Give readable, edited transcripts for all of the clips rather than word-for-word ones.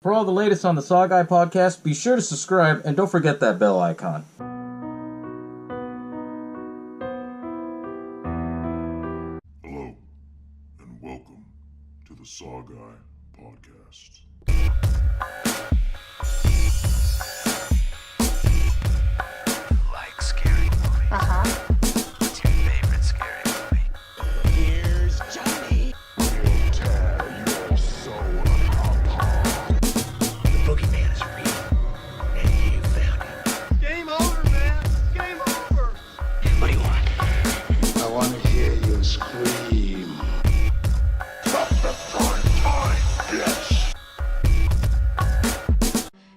For all the latest on the SaWGuy podcast, be sure to subscribe and don't forget that bell icon. Hello, and welcome to the SaWGuy podcast. Like scary movies? What's your favorite scary movie? Here's Johnny. We'll tear your soul apart. The boogeyman is real, and you found him. Game over, man. Game over. What do you want? I want to hear you scream. Stop the prime time, bitch!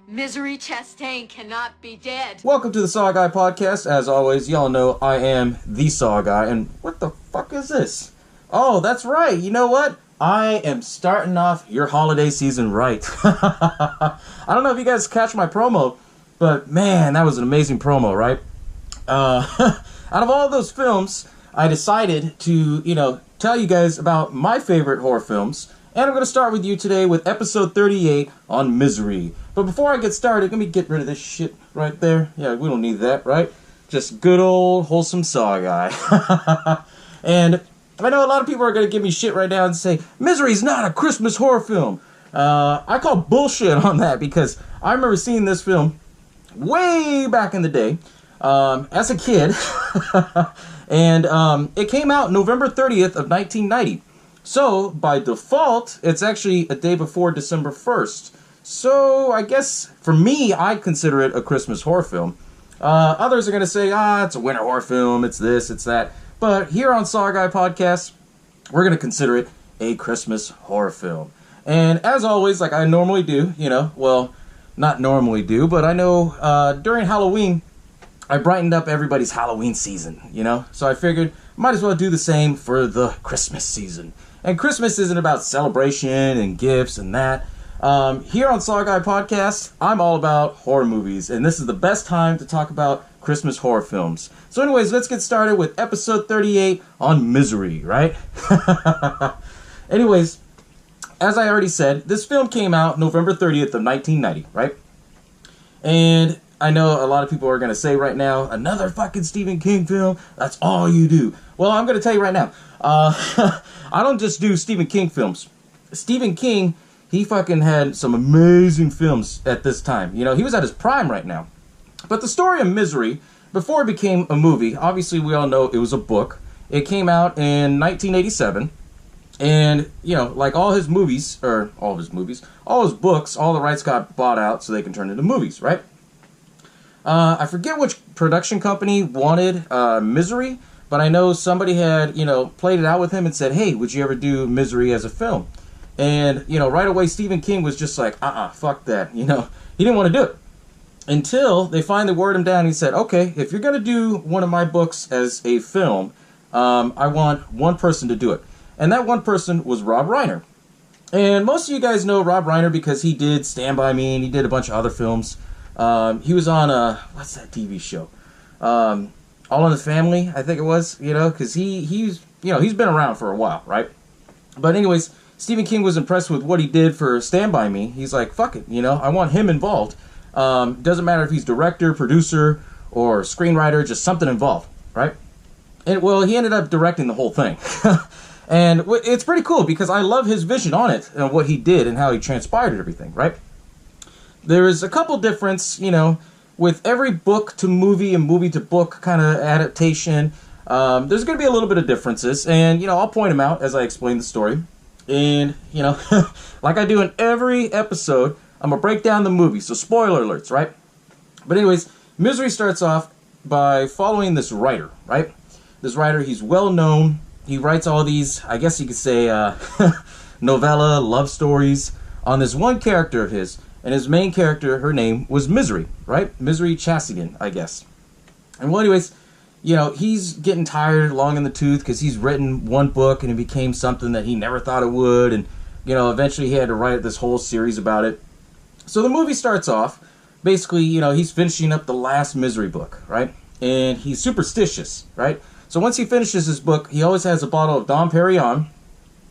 Misery Chastain cannot be dead. Welcome to the SaWGuy podcast. As always, y'all know I am the SaWGuy, and what the fuck is this? Oh, that's right. You know what? I am starting off your holiday season right. I don't know if you guys catch my promo, but man, that was an amazing promo, right? Out of all those films, I decided to, tell you guys about my favorite horror films. And I'm going to start with you today with episode 38 on Misery. But before I get started, let me get rid of this shit right there. Yeah, we don't need that, right? Just good old wholesome SaWGuy. And I know a lot of people are going to give me shit right now and say, Misery's not a Christmas horror film. I call bullshit on that because I remember seeing this film way back in the day as a kid. And it came out November 30th of 1990. So, by default, it's actually a day before December 1st. So, I guess, for me, I consider it a Christmas horror film. Others are going to say, it's a winter horror film, it's this, it's that. But here on SaWGuy Podcast, we're going to consider it a Christmas horror film. And as always, like I normally do, not normally do, but I know during Halloween, I brightened up everybody's Halloween season, So I figured, might as well do the same for the Christmas season. And Christmas isn't about celebration and gifts and that. Here on SaWGuy Podcast, I'm all about horror movies, and this is the best time to talk about Christmas horror films. So anyways, let's get started with episode 38 on Misery, right? Anyways, as I already said, this film came out November 30th of 1990, right? And I know a lot of people are going to say right now, another fucking Stephen King film, that's all you do. Well, I'm going to tell you right now, I don't just do Stephen King films. Stephen King, he fucking had some amazing films at this time. He was at his prime right now. But the story of Misery, before it became a movie, obviously we all know it was a book. It came out in 1987. And, like all his books, all the rights got bought out so they can turn into movies, right? I forget which production company wanted Misery, but I know somebody had, played it out with him and said, hey, would you ever do Misery as a film? And, right away Stephen King was just like, fuck that, he didn't want to do it. Until they finally worded him down and he said, okay, if you're going to do one of my books as a film, I want one person to do it. And that one person was Rob Reiner. And most of you guys know Rob Reiner because he did Stand By Me and he did a bunch of other films. He was on, what's that TV show? All in the Family, I think it was, because he's been around for a while, right? But anyways, Stephen King was impressed with what he did for Stand By Me. He's like, fuck it, I want him involved. Doesn't matter if he's director, producer, or screenwriter, just something involved, right? And, well, he ended up directing the whole thing. And it's pretty cool because I love his vision on it and what he did and how he transpired everything, right? There's a couple difference, with every book to movie and movie to book kind of adaptation. There's going to be a little bit of differences, and, I'll point them out as I explain the story. And, like I do in every episode, I'm going to break down the movie, so spoiler alerts, right? But anyways, Misery starts off by following this writer, right? This writer, he's well known. He writes all these, I guess you could say, novella, love stories on this one character of his. And his main character, her name was Misery, right? Misery Chastain, I guess. And well, anyways, he's getting tired, long in the tooth, because he's written one book and it became something that he never thought it would. And, eventually he had to write this whole series about it. So the movie starts off, basically, he's finishing up the last Misery book, right? And he's superstitious, right? So once he finishes his book, he always has a bottle of Dom Perignon,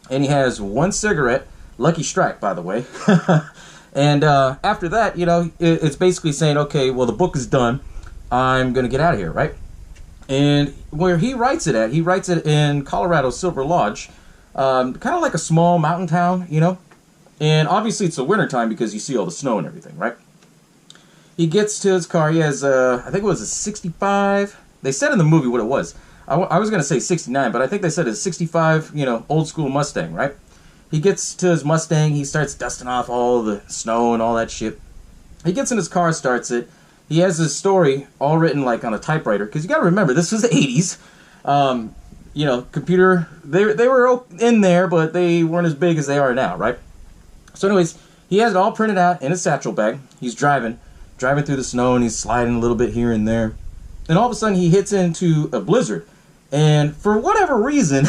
and he has one cigarette, Lucky Strike, by the way. And after that, it's basically saying, okay, well, the book is done. I'm going to get out of here, right? And where he writes it in Colorado Silver Lodge, kind of like a small mountain town, And obviously it's the winter time because you see all the snow and everything, right? He gets to his car. He has, I think it was a 65. They said in the movie what it was. I was going to say 69, but I think they said it's 65, old school Mustang, right? He gets to his Mustang. He starts dusting off all the snow and all that shit. He gets in his car, starts it. He has his story all written like on a typewriter. Because you got to remember, this was the 80s. Computer, they were in there, but they weren't as big as they are now, right? So anyways, he has it all printed out in his satchel bag. He's driving through the snow, and he's sliding a little bit here and there. And all of a sudden, he hits into a blizzard. And for whatever reason,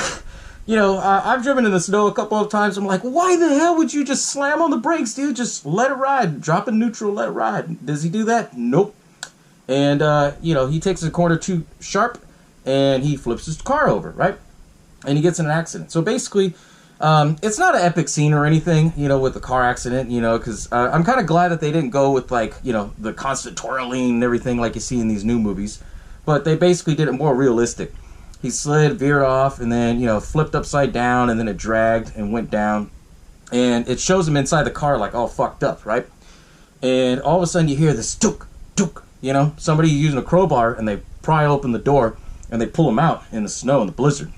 I've driven in the snow a couple of times. I'm like, why the hell would you just slam on the brakes, dude? Just let it ride. Drop in neutral, let it ride. Does he do that? Nope. And, he takes a corner too sharp, and he flips his car over, right? And he gets in an accident. So basically, it's not an epic scene or anything, with the car accident, because I'm kind of glad that they didn't go with, the constant twirling and everything like you see in these new movies. But they basically did it more realistic. He slid, veered off, and then, flipped upside down, and then it dragged and went down. And it shows him inside the car, like, all fucked up, right? And all of a sudden, you hear this tuk, tuk, somebody using a crowbar, and they pry open the door, and they pull him out in the snow, in the blizzard.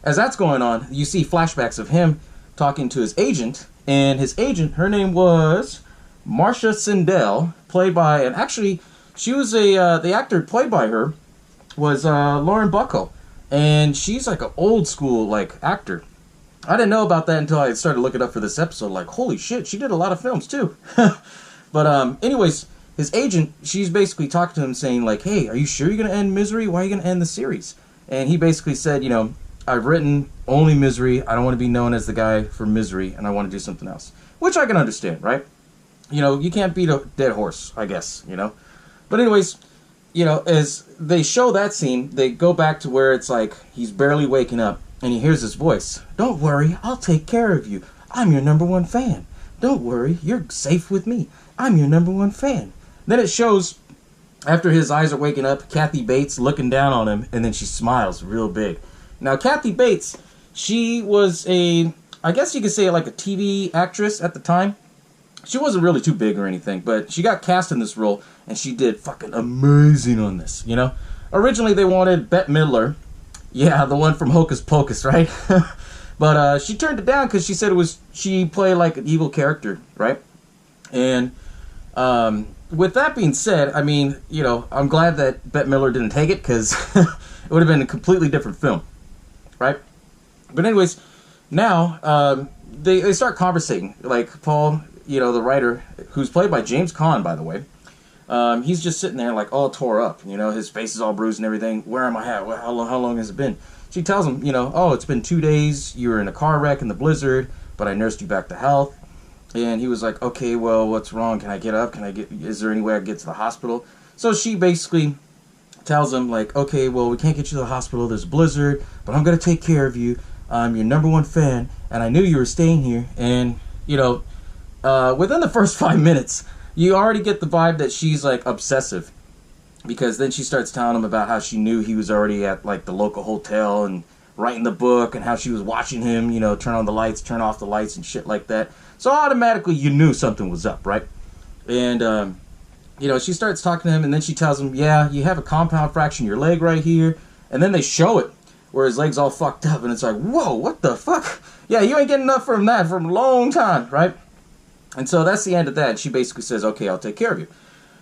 As that's going on, you see flashbacks of him talking to his agent, and his agent, her name was Marcia Sindel, played by, and actually, she was the actor played by her was Lauren Bacall, and she's like an old school actor. I didn't know about that until I started looking up for this episode. Like, holy shit, she did a lot of films too. But anyways, his agent, she's basically talking to him saying like, hey, are you sure you're gonna end Misery? Why are you gonna end the series? And he basically said, I've written only Misery. I don't want to be known as the guy for Misery, and I want to do something else, which I can understand, right? You can't beat a dead horse, I guess. But anyways, as they show that scene, they go back to where it's like he's barely waking up, and he hears his voice. Don't worry, I'll take care of you. I'm your #1 fan. Don't worry, you're safe with me. I'm your #1 fan. Then it shows, after his eyes are waking up, Kathy Bates looking down on him, and then she smiles real big. Now, Kathy Bates, she was I guess you could say like a TV actress at the time. She wasn't really too big or anything, but she got cast in this role, and she did fucking amazing on this, Originally, they wanted Bette Midler. Yeah, the one from Hocus Pocus, right? But she turned it down because she said she played like an evil character, right? And with that being said, I mean, I'm glad that Bette Midler didn't take it, because it would have been a completely different film, right? But anyways, now they start conversating. Like Paul, the writer, who's played by James Caan, by the way, he's just sitting there like all tore up. His face is all bruised and everything. Where am I at? How long has it been? She tells him, oh, it's been 2 days. You were in a car wreck in the blizzard, but I nursed you back to health. And he was like, okay, well, what's wrong? Can I get up? Is there any way I can get to the hospital? So she basically tells him like, okay, well, we can't get you to the hospital. There's a blizzard, but I'm going to take care of you. I'm your #1 fan, and I knew you were staying here. And, within the first 5 minutes, you already get the vibe that she's like obsessive, because then she starts telling him about how she knew he was already at like the local hotel and writing the book, and how she was watching him, turn on the lights, turn off the lights, and shit like that. So automatically you knew something was up, right? And, she starts talking to him, and then she tells him, yeah, you have a compound fracture in your leg right here. And then they show it where his leg's all fucked up, and it's like, whoa, what the fuck? Yeah, you ain't getting enough from that for a long time, right? And so that's the end of that. She basically says, okay, I'll take care of you.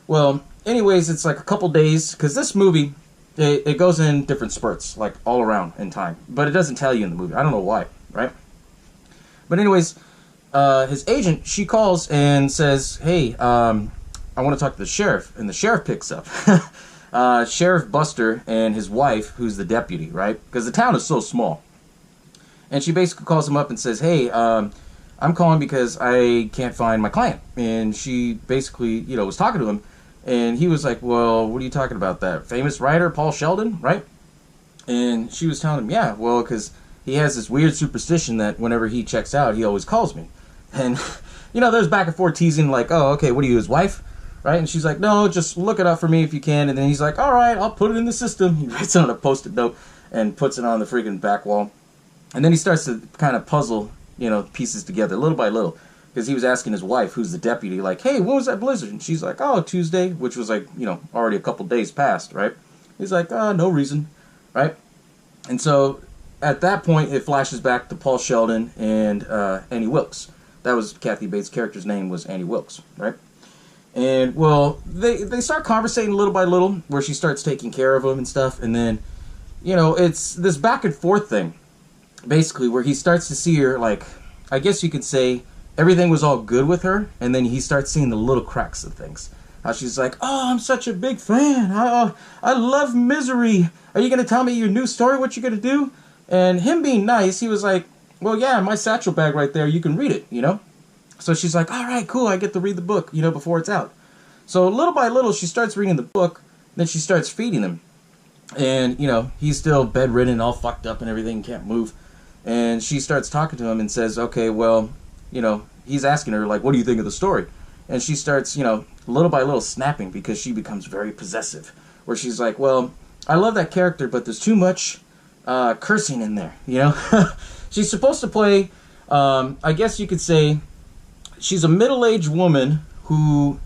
Well, anyways, it's like a couple days, because this movie, it goes in different spurts, like all around in time. But it doesn't tell you in the movie. I don't know why, right? But anyways, his agent, she calls and says, hey, I want to talk to the sheriff. And the sheriff picks up. Sheriff Buster and his wife, who's the deputy, right? Because the town is so small. And she basically calls him up and says, hey, I'm calling because I can't find my client. And she basically, was talking to him. And he was like, well, what are you talking about? That famous writer, Paul Sheldon, right? And she was telling him, yeah, well, because he has this weird superstition that whenever he checks out, he always calls me. And there's back and forth teasing like, oh, okay, what are you, his wife? Right? And she's like, no, just look it up for me if you can. And then he's like, all right, I'll put it in the system. He writes it on a Post-it note and puts it on the freaking back wall. And then he starts to kind of puzzle, pieces together little by little. Because he was asking his wife, who's the deputy, like, hey, when was that blizzard? And she's like, oh, Tuesday, which was like, already a couple days past, right? He's like, no reason, right? And so at that point, it flashes back to Paul Sheldon and Annie Wilkes. That was Kathy Bates' character's name was Annie Wilkes, right? And, well, they start conversating little by little, where she starts taking care of him and stuff. And then, it's this back and forth thing, basically, where he starts to see her, like, I guess you could say everything was all good with her. And then he starts seeing the little cracks of things. How she's like, oh, I'm such a big fan. I love Misery. Are you going to tell me your new story, what you're going to do? And him being nice, he was like, well, yeah, my satchel bag right there, you can read it, So she's like, all right, cool, I get to read the book, before it's out. So little by little, she starts reading the book, then she starts feeding him. And, he's still bedridden, all fucked up and everything, can't move. And she starts talking to him and says, okay, well, he's asking her, like, what do you think of the story? And she starts, little by little snapping because she becomes very possessive. Where she's like, well, I love that character, but there's too much cursing in there, She's supposed to play, I guess you could say, she's a middle-aged woman who,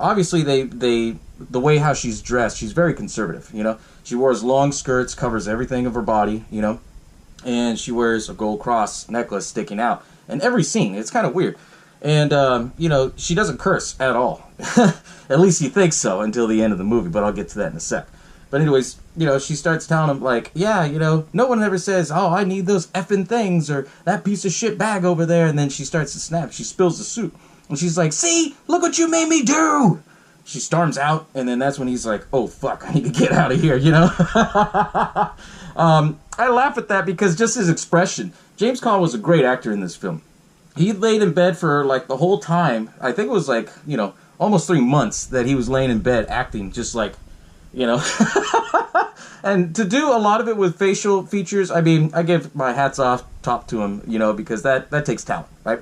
obviously the way how she's dressed, she's very conservative, She wears long skirts, covers everything of her body, and she wears a gold cross necklace sticking out. In every scene, it's kind of weird. And, she doesn't curse at all. At least you think so until the end of the movie, but I'll get to that in a sec. But anyways, she starts telling him, like, yeah, no one ever says, oh, I need those effing things, or that piece of shit bag over there. And then she starts to snap. She spills the soup. And she's like, see, look what you made me do. She storms out, and then that's when he's like, oh, fuck, I need to get out of here, I laugh at that because just his expression. James Caan was a great actor in this film. He laid in bed for, like, the whole time. I think it was, like, almost 3 months that he was laying in bed acting, just like, and to do a lot of it with facial features, I mean, I give my hats off top to him, because that takes talent, right?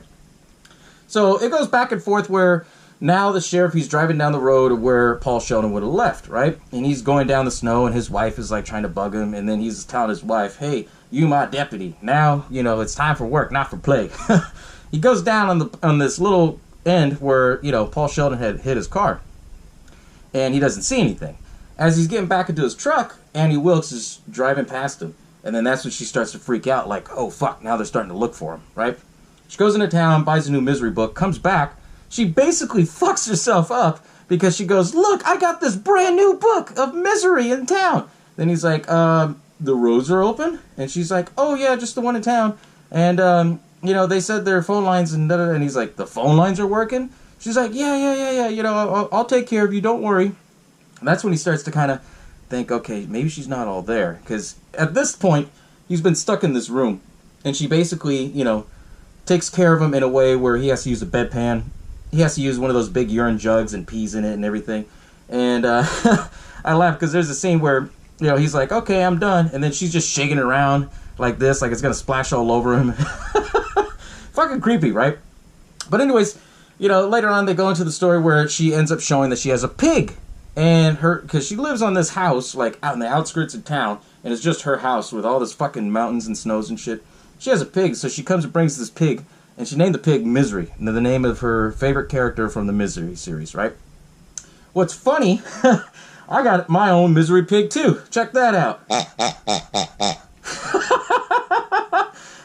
So it goes back and forth where now the sheriff, he's driving down the road where Paul Sheldon would have left, right? And he's going down the snow, and his wife is, like, trying to bug him, and then he's telling his wife, hey, you my deputy. Now, it's time for work, not for play. He goes down on this little end where, Paul Sheldon had hit his car, and he doesn't see anything. As he's getting back into his truck, Annie Wilkes is driving past him. And then that's when she starts to freak out, like, oh, fuck, now they're starting to look for him, right? She goes into town, buys a new Misery book, comes back. She basically fucks herself up because she goes, look, I got this brand new book of Misery in town. Then he's like, the roads are open? And she's like, oh, yeah, just the one in town. And, they said their phone lines and da-da-da. And he's like, the phone lines are working? She's like, yeah, I'll take care of you, don't worry. And that's when he starts to kind of think, okay, maybe she's not all there. Because at this point, he's been stuck in this room. And she basically, takes care of him in a way where he has to use a bedpan. He has to use one of those big urine jugs and pees in it and everything. And I laugh because there's a scene where, he's like, okay, I'm done. And then she's just shaking it around like this, like it's going to splash all over him. Fucking creepy, right? But anyways, later on they go into the story where she ends up showing that she has a pig. And because she lives on this house, like, out in the outskirts of town, and it's just her house with all this fucking mountains and snows and shit. She has a pig, so she comes and brings this pig, and she named the pig Misery, the name of her favorite character from the Misery series, right? What's funny, I got my own Misery pig, too. Check that out.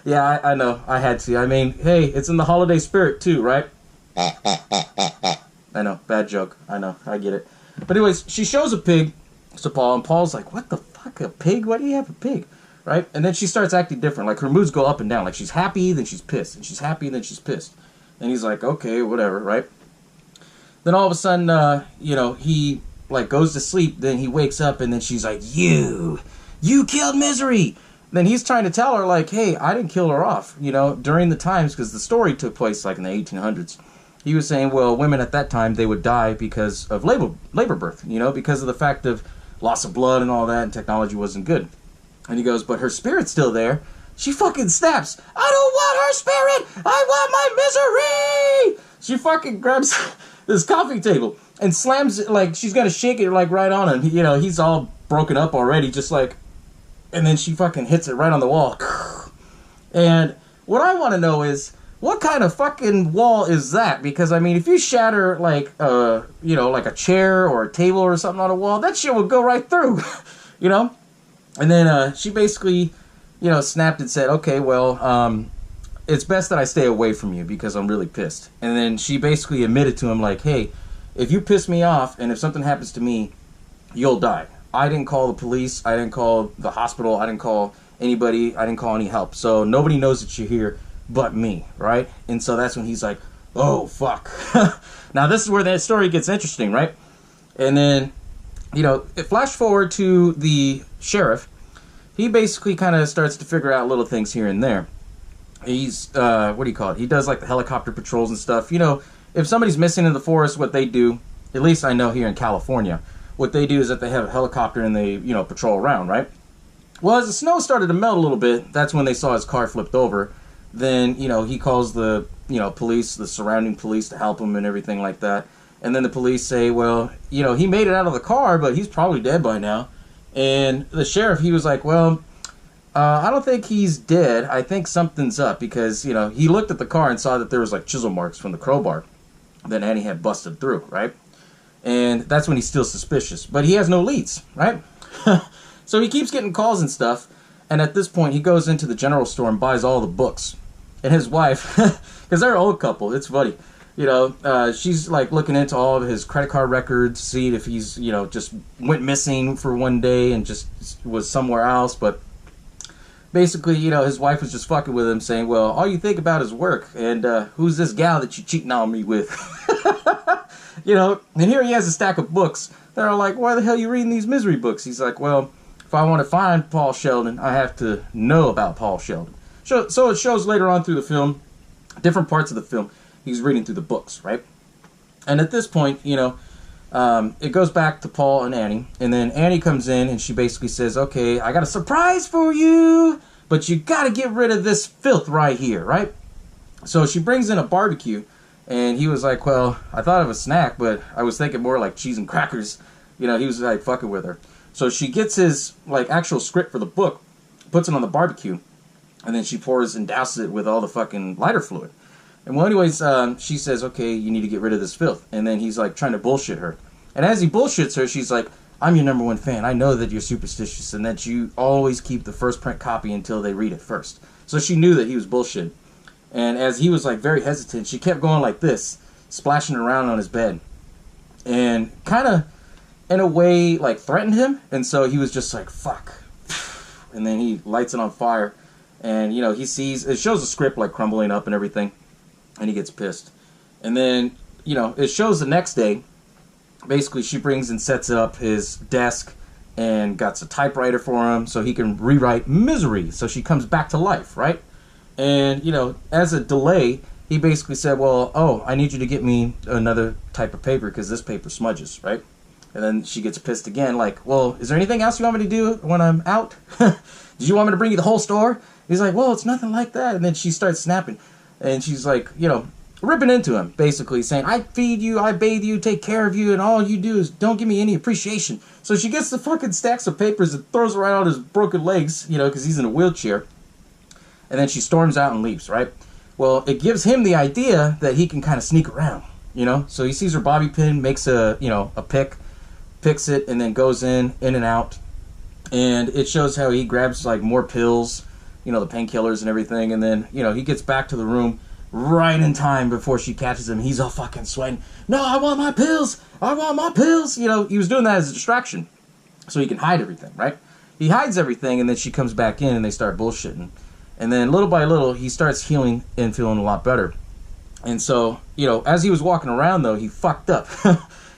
Yeah, I know, I had to. I mean, hey, it's in the holiday spirit, too, right? I know, bad joke. I know, I get it. But anyways, she shows a pig to Paul, and Paul's like, what the fuck, a pig? Why do you have a pig? Right? And then she starts acting different. Like, her moods go up and down. Like, she's happy, then she's pissed. And she's happy, then she's pissed. And he's like, okay, whatever, right? Then all of a sudden, he, like, goes to sleep. Then he wakes up, and then she's like, you killed Misery! Then he's trying to tell her, like, hey, I didn't kill her off, during the times, because the story took place, like, in the 1800s. He was saying, well, women at that time, they would die because of labor birth, because of the fact of loss of blood and all that, and technology wasn't good. And he goes, but her spirit's still there, she fucking snaps. I don't want her spirit. I want my misery. She fucking grabs this coffee table and slams it like she's gonna shake it like right on him. You know, he's all broken up already, just like, and then she fucking hits it right on the wall. And what I want to know is, what kind of fucking wall is that? Because, I mean, if you shatter, like, you know, like a chair or a table or something on a wall, that shit would go right through, you know? And then she basically, you know, snapped and said, okay, well, it's best that I stay away from you because I'm really pissed. And then she basically admitted to him, like, hey, if you piss me off and if something happens to me, you'll die. I didn't call the police. I didn't call the hospital. I didn't call anybody. I didn't call any help. So nobody knows that you're here but me, right? And so that's when he's like, oh, fuck. Now, this is where that story gets interesting, right? And then, you know, flash forward to the sheriff. He basically kind of starts to figure out little things here and there. He's, what do you call it? He does, like, the helicopter patrols and stuff. You know, if somebody's missing in the forest, what they do, at least I know here in California, what they do is that they have a helicopter and they, you know, patrol around, right? Well, as the snow started to melt a little bit, that's when they saw his car flipped over. Then, you know, he calls the, you know, police, the surrounding police to help him and everything like that. And then the police say, well, you know, he made it out of the car, but he's probably dead by now. And the sheriff, he was like, well, I don't think he's dead. I think something's up because, you know, he looked at the car and saw that there was like chisel marks from the crowbar that Annie had busted through, right? And that's when he's still suspicious. But he has no leads, right? So he keeps getting calls and stuff. And at this point, he goes into the general store and buys all the books. And his wife, because they're an old couple, it's funny. You know, she's like looking into all of his credit card records, see if he's, you know, just went missing for one day and just was somewhere else. But basically, you know, his wife was just fucking with him, saying, well, all you think about is work. And who's this gal that you cheating on me with? You know, and here he has a stack of books. They're all like, why the hell are you reading these misery books? He's like, well, if I want to find Paul Sheldon, I have to know about Paul Sheldon. So it shows later on through the film, different parts of the film, he's reading through the books, right? And at this point, you know, it goes back to Paul and Annie. And then Annie comes in and she basically says, okay, I got a surprise for you, but you got to get rid of this filth right here, right? So she brings in a barbecue. And he was like, well, I thought of a snack, but I was thinking more like cheese and crackers. You know, he was like fucking with her. So she gets his like actual script for the book, puts it on the barbecue, and then she pours and douses it with all the fucking lighter fluid. And well, anyways, she says, okay, you need to get rid of this filth. And then he's like trying to bullshit her. And as he bullshits her, she's like, I'm your #1 fan. I know that you're superstitious and that you always keep the first print copy until they read it first. So she knew that he was bullshit. And as he was like very hesitant, she kept going like this, splashing around on his bed. And kind of, in a way, like threatened him. And so he was just like, fuck. And then he lights it on fire. And, you know, he sees, it shows the script like crumbling up and everything. And he gets pissed. And then, you know, it shows the next day. Basically, she brings and sets up his desk and got a typewriter for him so he can rewrite Misery. So she comes back to life, right? And, you know, as a delay, he basically said, well, oh, I need you to get me another type of paper because this paper smudges, right? And then she gets pissed again, like, well, is there anything else you want me to do when I'm out? Did you want me to bring you the whole store? He's like, well, it's nothing like that. And then she starts snapping. And she's like, you know, ripping into him, basically saying, I feed you, I bathe you, take care of you, and all you do is don't give me any appreciation. So she gets the fucking stacks of papers and throws it right on his broken legs, you know, because he's in a wheelchair. And then she storms out and leaves, right? Well, it gives him the idea that he can kind of sneak around, you know? So he sees her bobby pin, makes a, you know, a pick, picks it, and then goes in and out. And it shows how he grabs, like, more pills, you know, the painkillers and everything. And then, you know, he gets back to the room right in time before she catches him. He's all fucking sweating. No, I want my pills. I want my pills. You know, he was doing that as a distraction so he can hide everything, right? He hides everything, and then she comes back in, and they start bullshitting. And then little by little, he starts healing and feeling a lot better. And so, you know, as he was walking around, though, he fucked up.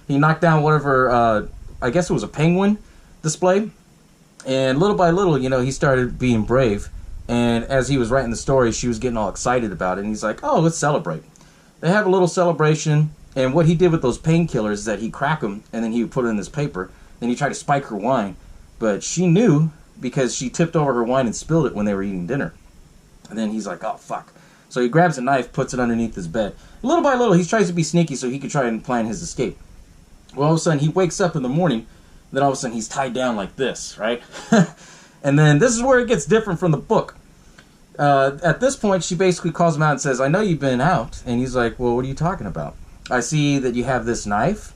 He knocked down whatever, I guess it was a penguin display. And little by little, you know, he started being brave. And as he was writing the story, she was getting all excited about it. And he's like, oh, let's celebrate. They have a little celebration. And what he did with those painkillers is that he'd crack them, and then he would put it in this paper. Then he tried to spike her wine. But she knew, because she tipped over her wine and spilled it when they were eating dinner. And then he's like, oh, fuck. So he grabs a knife, puts it underneath his bed. Little by little, he tries to be sneaky so he could try and plan his escape. Well, all of a sudden, he wakes up in the morning. Then all of a sudden, he's tied down like this, right? And then this is where it gets different from the book. At this point, she basically calls him out and says, I know you've been out. And he's like, well, what are you talking about? I see that you have this knife.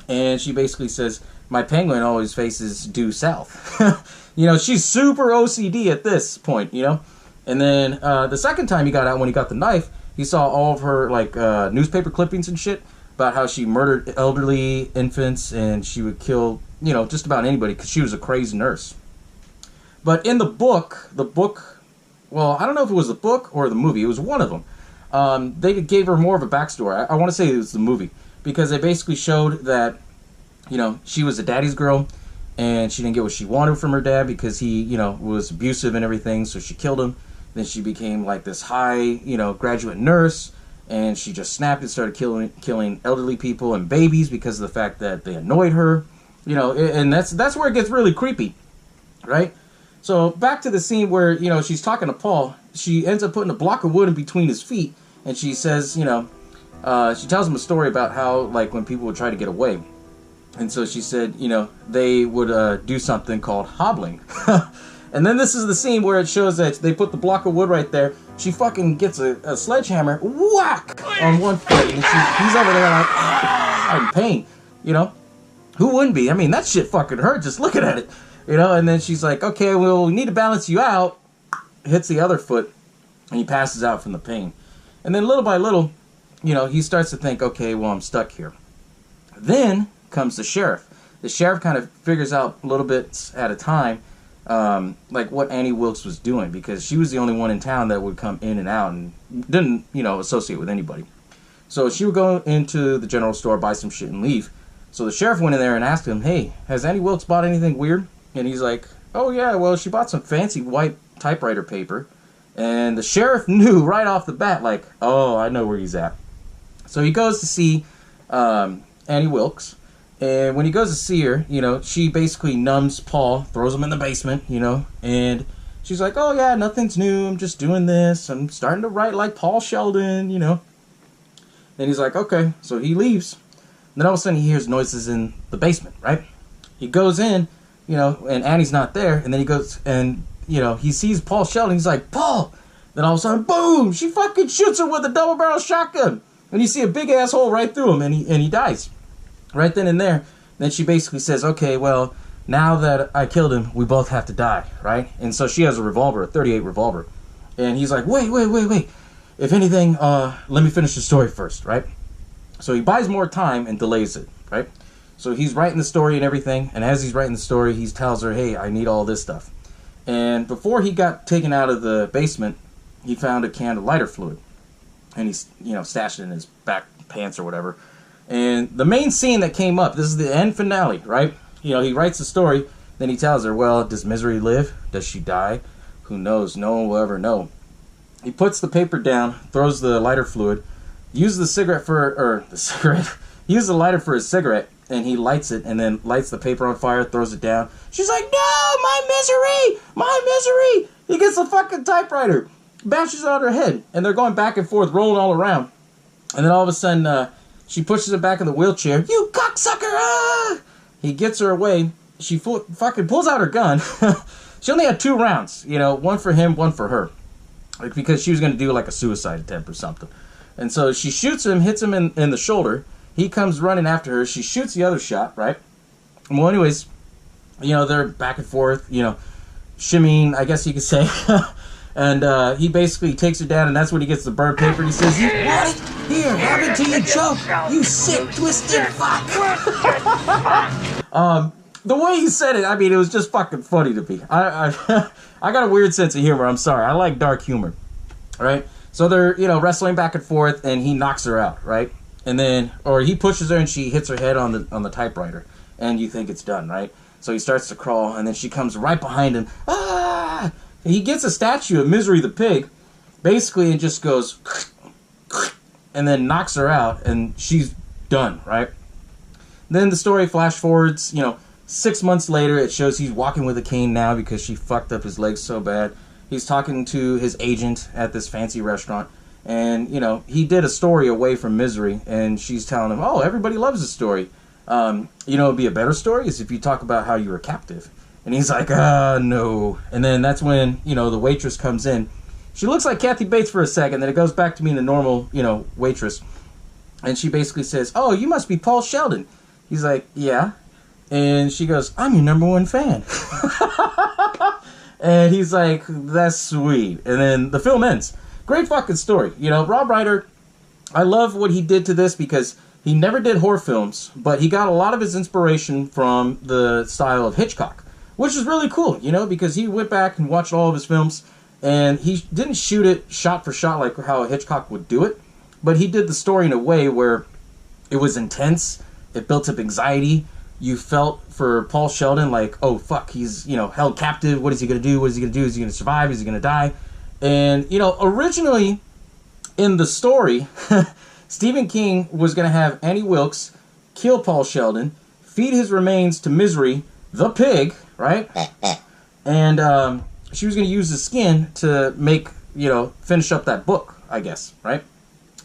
And she basically says, my penguin always faces due south. You know, she's super OCD at this point, you know? And then the second time he got out, when he got the knife, he saw all of her, like, newspaper clippings and shit about how she murdered elderly infants and she would kill, you know, just about anybody because she was a crazy nurse. But in the book, well, I don't know if it was the book or the movie. It was one of them. They gave her more of a backstory. I want to say it was the movie because they basically showed that, you know, she was a daddy's girl and she didn't get what she wanted from her dad because he, you know, was abusive and everything, so she killed him. Then she became like this high, you know, graduate nurse, and she just snapped and started killing elderly people and babies because of the fact that they annoyed her, you know, and that's where it gets really creepy, right? So back to the scene where, you know, she's talking to Paul. She ends up putting a block of wood in between his feet, and she says, you know, she tells him a story about how, like, when people would try to get away. And so she said, you know, they would do something called hobbling. And then this is the scene where it shows that they put the block of wood right there. She fucking gets a sledgehammer, whack, on one foot. And he's over there like, ah, in pain, you know? Who wouldn't be? I mean, that shit fucking hurt just looking at it, you know? And then she's like, okay, well, we need to balance you out. Hits the other foot, and he passes out from the pain. And then little by little, you know, he starts to think, okay, well, I'm stuck here. Then comes the sheriff. The sheriff kind of figures out a little bit at a time, like what Annie Wilkes was doing, because she was the only one in town that would come in and out and didn't, you know, associate with anybody. So she would go into the general store, buy some shit, and leave. So the sheriff went in there and asked him, hey, has Annie Wilkes bought anything weird? And he's like, oh yeah, well, she bought some fancy white typewriter paper. And the sheriff knew right off the bat, like, oh, I know where he's at. So he goes to see Annie Wilkes. And when he goes to see her, you know, she basically numbs Paul, throws him in the basement, you know, and she's like, oh yeah, nothing's new, I'm just doing this, I'm starting to write like Paul Sheldon, you know. And he's like, okay, so he leaves. Then all of a sudden he hears noises in the basement, right? He goes in, you know, and Annie's not there, and then he goes, and, you know, he sees Paul Sheldon, he's like, Paul! Then all of a sudden, boom, she fucking shoots him with a double-barrel shotgun. And you see a big asshole right through him, and he dies. Right then and there. Then she basically says, okay, well, now that I killed him, we both have to die, right? And so she has a revolver, a .38 revolver. And he's like, wait. If anything, let me finish the story first, right? So he buys more time and delays it, right? So he's writing the story and everything. And as he's writing the story, he tells her, hey, I need all this stuff. And before he got taken out of the basement, he found a can of lighter fluid. And he's, you know, stashed it in his back pants or whatever. And the main scene that came up, this is the end finale, right? You know, he writes the story, then he tells her, well, does Misery live? Does she die? Who knows? No one will ever know. He puts the paper down, throws the lighter fluid, uses the lighter for his cigarette, and he lights it, and then lights the paper on fire, throws it down. She's like, no, my misery! He gets the fucking typewriter, bashes it on her head, and they're going back and forth, rolling all around. And then all of a sudden, she pushes him back in the wheelchair. You cocksucker! Ah! He gets her away. She fucking pulls out her gun. She only had 2 rounds, you know, one for him, one for her. Like, because she was going to do like a suicide attempt or something. And so she shoots him, hits him in the shoulder. He comes running after her. She shoots the other shot, right? Well, anyways, you know, they're back and forth, you know, shimmying, I guess you could say. And he basically takes her down, and that's when he gets the burnt paper, and he says, you want it? Here, have it till you choke, you sick, twisted fuck. The way he said it, I mean, it was just fucking funny to me. I got a weird sense of humor, I'm sorry. I like dark humor, right? So they're, you know, wrestling back and forth, and he knocks her out, right? And then, or he pushes her, and she hits her head on the typewriter, and you think it's done, right? So he starts to crawl, and then she comes right behind him. Ah! He gets a statue of Misery the pig, basically, and just goes, and then knocks her out, and she's done, right? Then the story flash forwards, you know, 6 months later, it shows he's walking with a cane now because she fucked up his legs so bad. he's talking to his agent at this fancy restaurant, and you know, he did a story away from Misery, and she's telling him, oh, everybody loves this story. You know, it'd be a better story is if you talk about how you were captive. And he's like, no. And then that's when, you know, the waitress comes in. She looks like Kathy Bates for a second, then it goes back to being the normal, you know, waitress. And she basically says, oh, you must be Paul Sheldon. He's like, yeah. And she goes, I'm your #1 fan. And he's like, that's sweet. And then the film ends. Great fucking story. You know, Rob Reiner, I love what he did to this because he never did horror films, but he got a lot of his inspiration from the style of Hitchcock, which is really cool, you know, because he went back and watched all of his films, and he didn't shoot it shot for shot like how Hitchcock would do it, but he did the story in a way where it was intense, it built up anxiety, you felt for Paul Sheldon like, oh fuck, he's, you know, held captive, what is he going to do, what is he going to do, is he going to survive, is he going to die? And, you know, originally in the story, Stephen King was going to have Annie Wilkes kill Paul Sheldon, feed his remains to Misery, the pig, right? And she was going to use the skin to make, you know, finish up that book, I guess, right?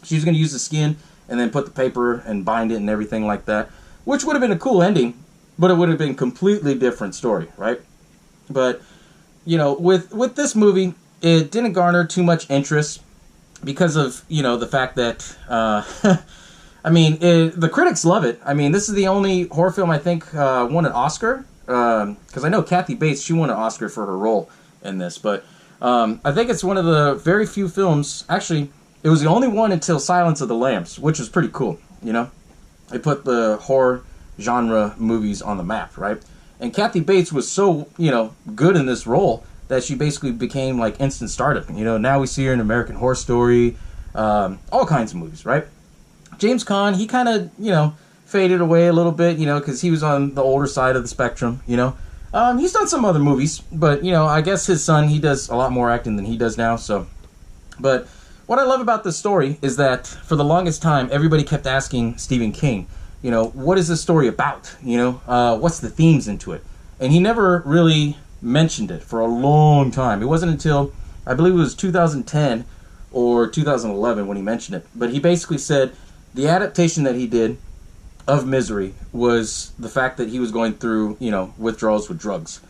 She was going to use the skin and then put the paper and bind it and everything like that, which would have been a cool ending, but it would have been a completely different story, right? But, you know, with this movie, it didn't garner too much interest because of, you know, the fact that, I mean, the critics love it. I mean, this is the only horror film I think won an Oscar. Because I know Kathy Bates, she won an Oscar for her role in this. But I think it's one of the very few films, actually, it was the only one until Silence of the Lambs, which is pretty cool, you know? It put the horror genre movies on the map, right? And Kathy Bates was so, you know, good in this role that she basically became like instant stardom. You know, now we see her in American Horror Story, all kinds of movies, right? James Caan, he kind of, you know, faded away a little bit, you know, because he was on the older side of the spectrum, you know. He's done some other movies, but, you know, I guess his son, he does a lot more acting than he does now, so. But what I love about this story is that for the longest time, everybody kept asking Stephen King, you know, what is this story about? You know, what's the themes into it? And he never really mentioned it for a long time. It wasn't until, I believe it was 2010 or 2011 when he mentioned it. But he basically said the adaptation that he did of Misery was the fact that he was going through, you know, withdrawals with drugs.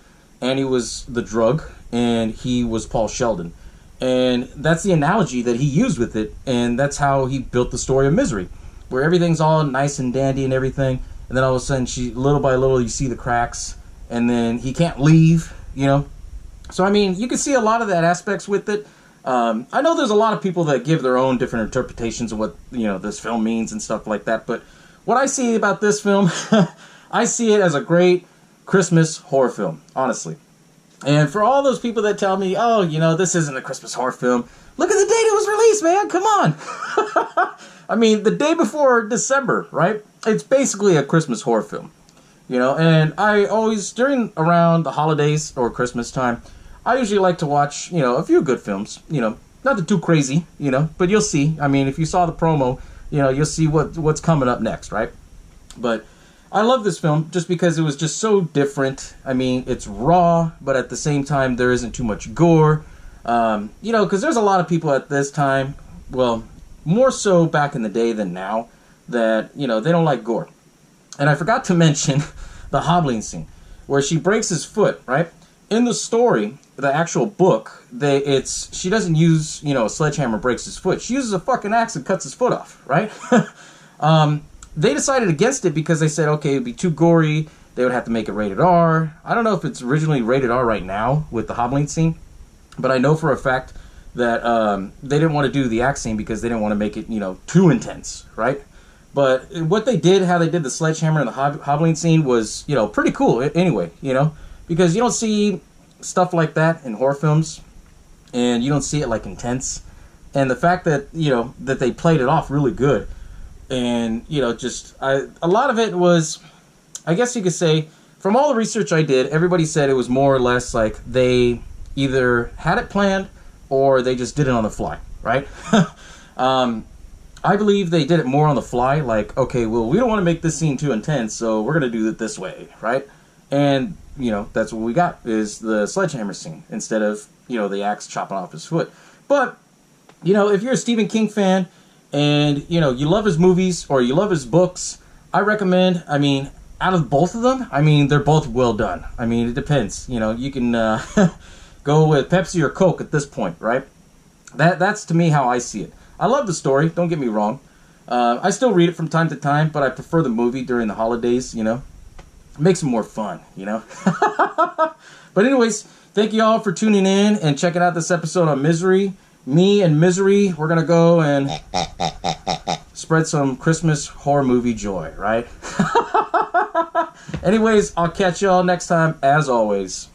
And he was the drug, and he was Paul Sheldon. And that's the analogy that he used with it, and that's how he built the story of Misery, where everything's all nice and dandy and everything, and then all of a sudden, little by little, you see the cracks, and then he can't leave, you know? So, I mean, you can see a lot of that aspects with it. I know there's a lot of people that give their own different interpretations of what, you know, this film means and stuff like that, but what I see about this film, I see it as a great Christmas horror film, honestly. And for all those people that tell me, oh, you know, this isn't a Christmas horror film, look at the date it was released, man, come on. I mean, the day before December, right? It's basically a Christmas horror film, you know, and I always, around the holidays or Christmas time, I usually like to watch, you know, a few good films, you know, nothing too crazy, you know, but you'll see. I mean, if you saw the promo, you know, you'll see what's coming up next, right? But I love this film just because it was just so different. I mean, it's raw, but at the same time, there isn't too much gore. You know, because there's a lot of people at this time, well, more so back in the day than now, that, you know, they don't like gore. And I forgot to mention the hobbling scene, where she breaks his foot, right? In the story, the actual book, she doesn't use, you know, a sledgehammer breaks his foot. She uses a fucking axe and cuts his foot off, right? They decided against it because they said, okay, it'd be too gory. They would have to make it rated R. I don't know if it's originally rated R right now with the hobbling scene, but I know for a fact that they didn't want to do the axe scene because they didn't want to make it, you know, too intense, right? But what they did, how they did the sledgehammer and the hobbling scene was, you know, pretty cool anyway, you know, because you don't see stuff like that in horror films, and you don't see it like intense. And the fact that, you know, that they played it off really good, and, you know, just a lot of it was, I guess you could say, from all the research I did, everybody said it was more or less like they either had it planned or they just did it on the fly, right? I believe they did it more on the fly, like, okay, well, we don't want to make this scene too intense, so we're going to do it this way, right? And, you know, that's what we got, is the sledgehammer scene, instead of, you know, the axe chopping off his foot. But, you know, if you're a Stephen King fan, and, you know, you love his movies, or you love his books, I recommend, I mean, out of both of them, I mean, they're both well done. I mean, it depends. You know, you can go with Pepsi or Coke at this point, right? That's, to me, how I see it. I love the story, don't get me wrong. I still read it from time to time, but I prefer the movie during the holidays, you know. It makes it more fun, you know. But anyways, thank you all for tuning in and checking out this episode on Misery. Me and Misery, we're going to go and spread some Christmas horror movie joy, right? Anyways, I'll catch y'all next time, as always.